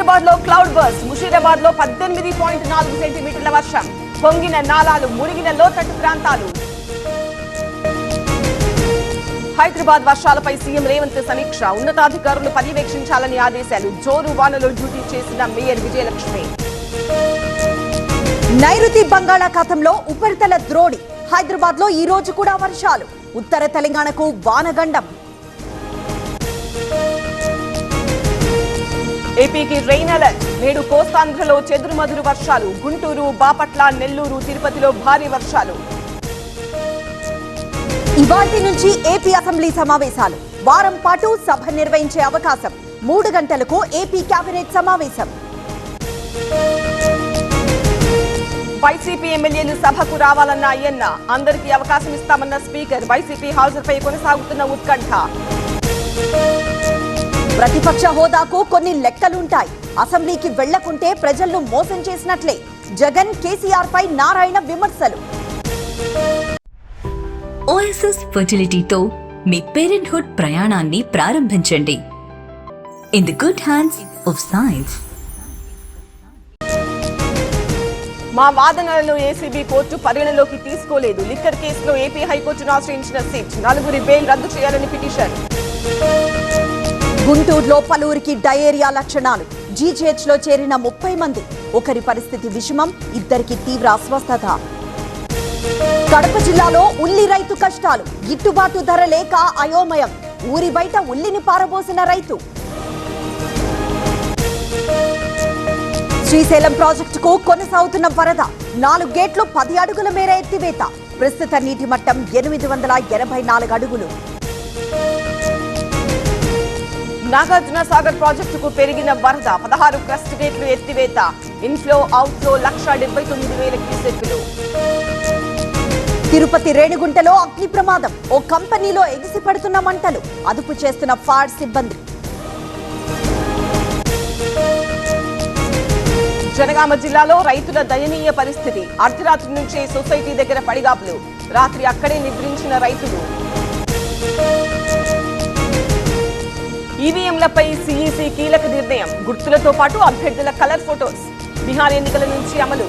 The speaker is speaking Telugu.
హైదరాబాద్ లో క్లౌడ్ బర్స్ట్. ముషీరాబాద్ లో 18.4 సెంటీమీటర్ల వర్షం. పొంగిన నాలాలు, మునిగిన లోతట్టు ప్రాంతాలు. హైదరాబాద్ వర్షాలపై సీఎం రేవంత్ సమీక్ష. ఉన్నతాధికారులు పర్యవేక్షించాలని ఆదేశాలు. జోరు వానలో డ్యూటీ చేసిన మేయర్ విజయలక్ష్మి. నైరుతి బంగాళాఖాతంలో ఉపరితల ద్రోణి. హైదరాబాద్ లో ఈ రోజు కూడా వర్షాలు. ఉత్తర తెలంగాణకు వానగండం. ఏపీకి రెయిన్ అలర్ట్. నేడు కోస్తాంధ్రలో చెదురుమదురు వర్షాలు. గుంటూరు, బాపట్ల, నెల్లూరు, తిరుపతిలో భారీ వర్షాలు. ఇవాల్టి నుంచి ఏపీ అసెంబ్లీ సమావేశాలు. వారం పాటు సభ నిర్వహించే అవకాశం. 3 గంటలకు ఏపీ కేబినెట్ సమావేశం. వైసీపీ ఎమ్మెల్యేలు సభకు రావాలన్న అయ్యన్న. అందరికీ అవకాశం ఇస్తామన్న స్పీకర్. వైసీపీ హాజరుపై కొనసాగుతున్న ఉత్కంఠ. ప్రతిపక్ష హోదాకు కొన్ని లెక్కలుంటాయి. అసెంబ్లీకి వెళ్లకుంటే ప్రజలను మోసం చేసినట్లే. జగన్, కేసీఆర్ పై నారాయణ విమర్శలు. ఓఎస్ఎస్ ఫర్టిలిటీతో మీ పేరెంట్హుడ్ ప్రయాణాన్ని ప్రారంభించండి. In the good hands of science. మా వాదనలను ఏసీబీ కోర్టు పరిగణలోకి తీసుకోలేదు. లిక్కర్ కేసులో ఏపీ హైకోర్టును ఆశ్రయించిన సిట్. 4 బెయిల్ రద్దు చేయాలని పిటిషన్. గుంటూరులో పలువురికి డయేరియా లక్షణాలు. జీజీహెచ్ లో చేరిన 30 మంది. ఒకరి పరిస్థితి విషమం, 2కి తీవ్ర అస్వస్థత. కడప జిల్లాలో ఉల్లి రైతు కష్టాలు. గిట్టుబాటు ధర లేక అయోమయం. ఊరి బయట ఉల్లిని పారబోసిన రైతు. శ్రీశైలం ప్రాజెక్టుకు కొనసాగుతున్న వరద. 4 గేట్లు 10 అడుగుల మేర ఎత్తివేత. ప్రస్తుత నీటి మట్టం 884 అడుగులు. నాగార్జున సాగర్ ప్రాజెక్టుకు పెరిగిన వరద. 16 క్రస్ట్ గేట్లు ఎత్తివేత. ఇన్ఫ్లో, అవుట్ఫ్లో 1,79,000 క్యూసెక్కులు. తిరుపతి రేణిగుంటలో అగ్ని ప్రమాదం. ఓ కంపెనీలో ఎగిసిపడుతున్న మంటలు. అదుపు చేస్తున్న ఫైర్ సిబ్బంది. జనగామ జిల్లాలో రైతుల దయనీయ పరిస్థితి. అర్ధరాత్రి నుంచే సొసైటీ దగ్గర పడిగాపులు. రాత్రి అక్కడే నిద్రించిన రైతులు. ఈవీఎంలపై సీఈసీ కీలక నిర్ణయం. గుర్తులతో పాటు అభ్యర్థుల కలర్ ఫోటోస్. బీహార్ ఎన్నికల నుంచి అమలు.